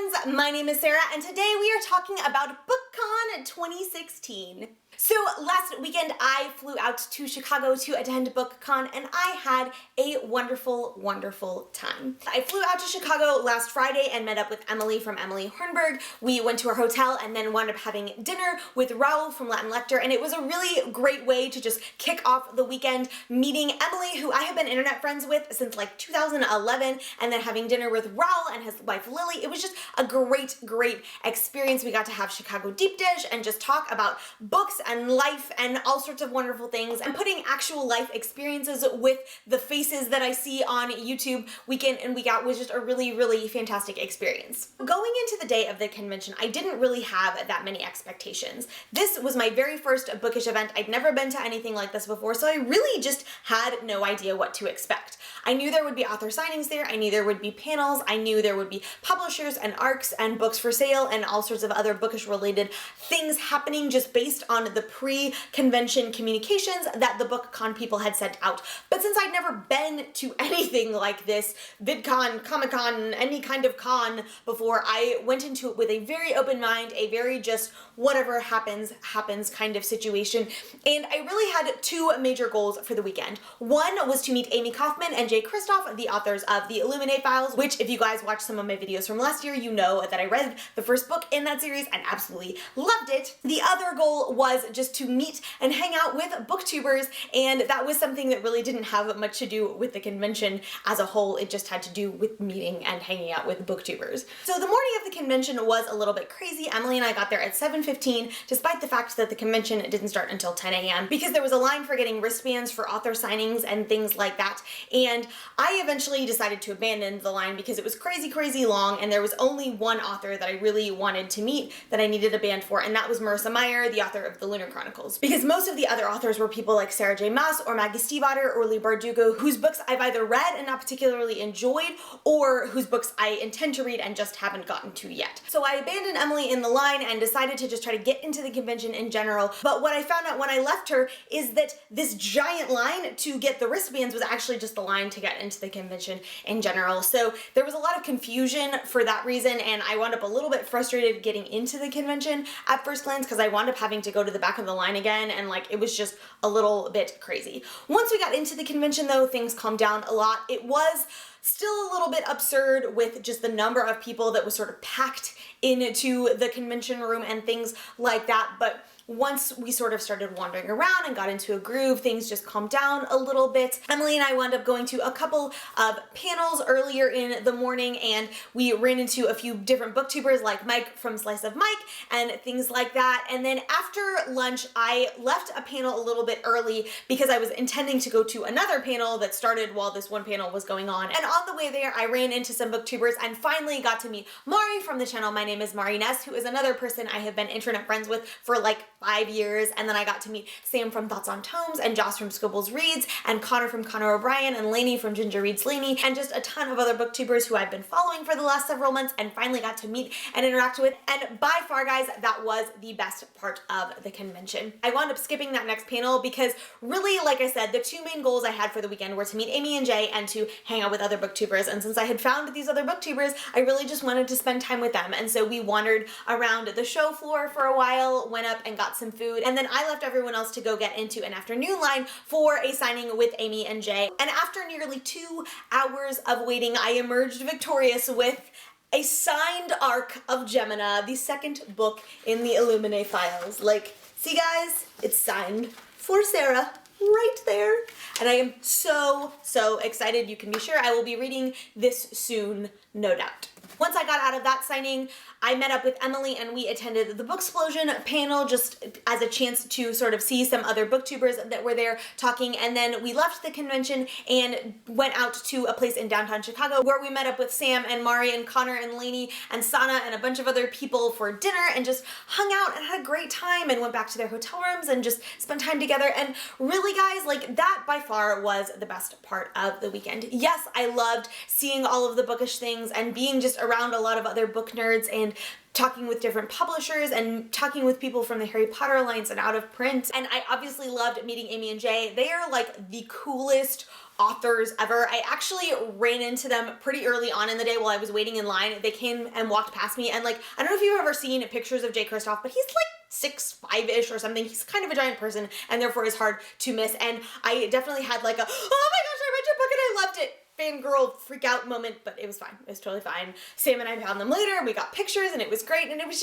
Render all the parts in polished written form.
friends, my name is Sarah and today we are talking about BookCon 2016. So last weekend I flew out to Chicago to attend BookCon and I had a wonderful, wonderful time. I flew out to Chicago last Friday and met up with Emily from Emily Hornberg. We went to our hotel and then wound up having dinner with Raul from Latin Lector, and it was a really great way to just kick off the weekend meeting Emily, who I have been internet friends with since like 2011, and then having dinner with Raul and his wife Lily. It was just a great, great experience. We got to have Chicago deep dish and just talk about books and life and all sorts of wonderful things, and putting actual life experiences with the faces that I see on YouTube week in and week out was just a really, really fantastic experience. Going into the day of the convention, I didn't really have that many expectations. This was my very first bookish event. I'd never been to anything like this before, so I really just had no idea what to expect. I knew there would be author signings there, I knew there would be panels, I knew there would be publishers and ARCs and books for sale and all sorts of other bookish related things happening just based on the pre-convention communications that the BookCon people had sent out. But since I'd never been to anything like this, VidCon, Comic-Con, any kind of con before, I went into it with a very open mind, a very just whatever happens, happens kind of situation. And I really had two major goals for the weekend. One was to meet Amy Kaufman and Jay Kristoff, the authors of the Illuminate Files, which if you guys watched some of my videos from last year, you know that I read the first book in that series and absolutely loved it. The other goal was just to meet and hang out with booktubers, and that was something that really didn't have much to do with the convention as a whole. It just had to do with meeting and hanging out with booktubers. So the morning of the convention was a little bit crazy. Emily and I got there at 7:15, despite the fact that the convention didn't start until 10 a.m. because there was a line for getting wristbands for author signings and things like that. And I eventually decided to abandon the line because it was crazy, crazy long, and there was only one author that I really wanted to meet that I needed a band for, and that was Marissa Meyer, the author of the Lunar Chronicles. Because most of the other authors were people like Sarah J. Maas or Maggie Stiefvater or Leigh Bardugo, whose books I've either read and not particularly enjoyed, or whose books I intend to read and just haven't gotten to yet. So I abandoned Emily in the line and decided to just try to get into the convention in general. But what I found out when I left her is that this giant line to get the wristbands was actually just the line to get into the convention in general. So there was a lot of confusion for that reason, and I wound up a little bit frustrated getting into the convention at first glance because I wound up having to go to the back of the line again, and like it was just a little bit crazy. Once we got into the convention though, things calmed down a lot. It was still a little bit absurd with just the number of people that was sort of packed into the convention room and things like that, but once we sort of started wandering around and got into a groove, things just calmed down a little bit. Emily and I wound up going to a couple of panels earlier in the morning, and we ran into a few different booktubers like Mike from Slice of Mike and things like that. And then after lunch, I left a panel a little bit early because I was intending to go to another panel that started while this one panel was going on. And on the way there, I ran into some booktubers and finally got to meet Mari from the channel My Name is Mari Ness, who is another person I have been internet friends with for like 5 years, and then I got to meet Sam from Thoughts on Tomes, and Joss from Scribbles Reads, and Connor from Connor O'Brien, and Lainey from Ginger Reads Lainey, and just a ton of other booktubers who I've been following for the last several months and finally got to meet and interact with. And by far, guys, that was the best part of the convention. I wound up skipping that next panel because really, like I said, the two main goals I had for the weekend were to meet Amy and Jay and to hang out with other booktubers, and since I had found these other booktubers, I really just wanted to spend time with them. And so we wandered around the show floor for a while, went up and got some food, and then I left everyone else to go get into an afternoon line for a signing with Amy and Jay. And after nearly 2 hours of waiting, I emerged victorious with a signed arc of Gemina, the second book in the Illuminate Files. Like, see guys, it's signed for Sarah right there. And I am so, so excited. You can be sure I will be reading this soon, no doubt. Once I got out of that signing, I met up with Emily and we attended the Booksplosion panel just as a chance to sort of see some other booktubers that were there talking, and then we left the convention and went out to a place in downtown Chicago where we met up with Sam and Mari and Connor and Lainey and Sana and a bunch of other people for dinner and just hung out and had a great time and went back to their hotel rooms and just spent time together. And really guys, like that by far was the best part of the weekend. Yes, I loved seeing all of the bookish things and being just around around a lot of other book nerds and talking with different publishers and talking with people from the Harry Potter Alliance and out of print. And I obviously loved meeting Amy and Jay. They are like the coolest authors ever. I actually ran into them pretty early on in the day while I was waiting in line. They came and walked past me, and like, I don't know if you've ever seen pictures of Jay Kristoff, but he's like 6'5"-ish or something. He's kind of a giant person and therefore is hard to miss. And I definitely had like a, oh my gosh, I read your book and I loved it fangirl freak out moment, but it was fine. It was totally fine. Sam and I found them later and we got pictures and it was great, and it was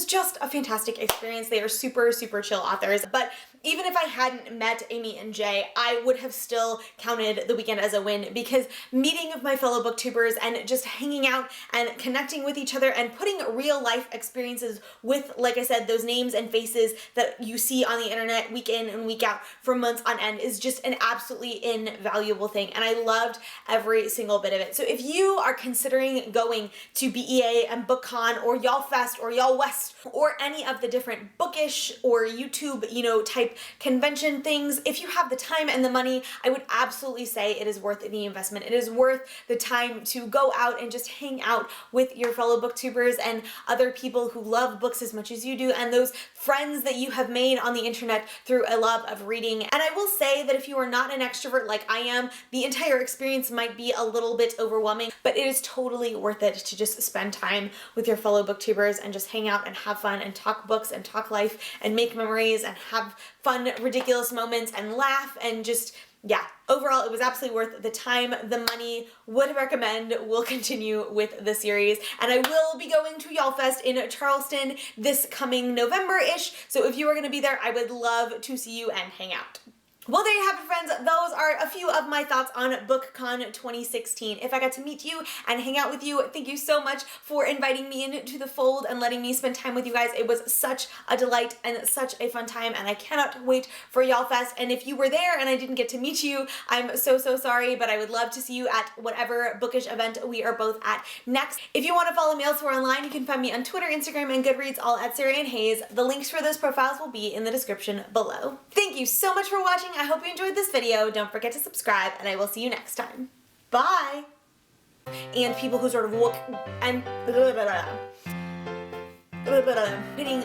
just a fantastic experience. They are super, super chill authors. But even if I hadn't met Amy and Jay, I would have still counted the weekend as a win, because meeting of my fellow booktubers and just hanging out and connecting with each other and putting real life experiences with, like I said, those names and faces that you see on the internet week in and week out for months on end is just an absolutely invaluable thing. And I loved every single bit of it. So if you are considering going to BEA and BookCon or Y'all Fest or Y'all West or any of the different bookish or YouTube, type convention things, if you have the time and the money, I would absolutely say it is worth the investment. It is worth the time to go out and just hang out with your fellow booktubers and other people who love books as much as you do, and those friends that you have made on the internet through a love of reading. And I will say that if you are not an extrovert like I am, the entire experience might be a little bit overwhelming, but it is totally worth it to just spend time with your fellow booktubers and just hang out and have fun and talk books and talk life and make memories and have fun, ridiculous moments and laugh and just, yeah, overall it was absolutely worth the time, the money. Would recommend, will continue with the series. And I will be going to Y'all Fest in Charleston this coming November-ish, so if you are going to be there, I would love to see you and hang out. Well, there you have it, friends. Those are a few of my thoughts on BookCon 2016. If I got to meet you and hang out with you, thank you so much for inviting me into the fold and letting me spend time with you guys. It was such a delight and such a fun time, and I cannot wait for Y'all Fest. And if you were there and I didn't get to meet you, I'm so, so sorry, but I would love to see you at whatever bookish event we are both at next. If you want to follow me elsewhere online, you can find me on Twitter, Instagram, and Goodreads, all at Sarah Ann Hayes. The links for those profiles will be in the description below. Thank you so much for watching. I hope you enjoyed this video. Don't forget to subscribe, and I will see you next time. Bye! And people who sort of look and hitting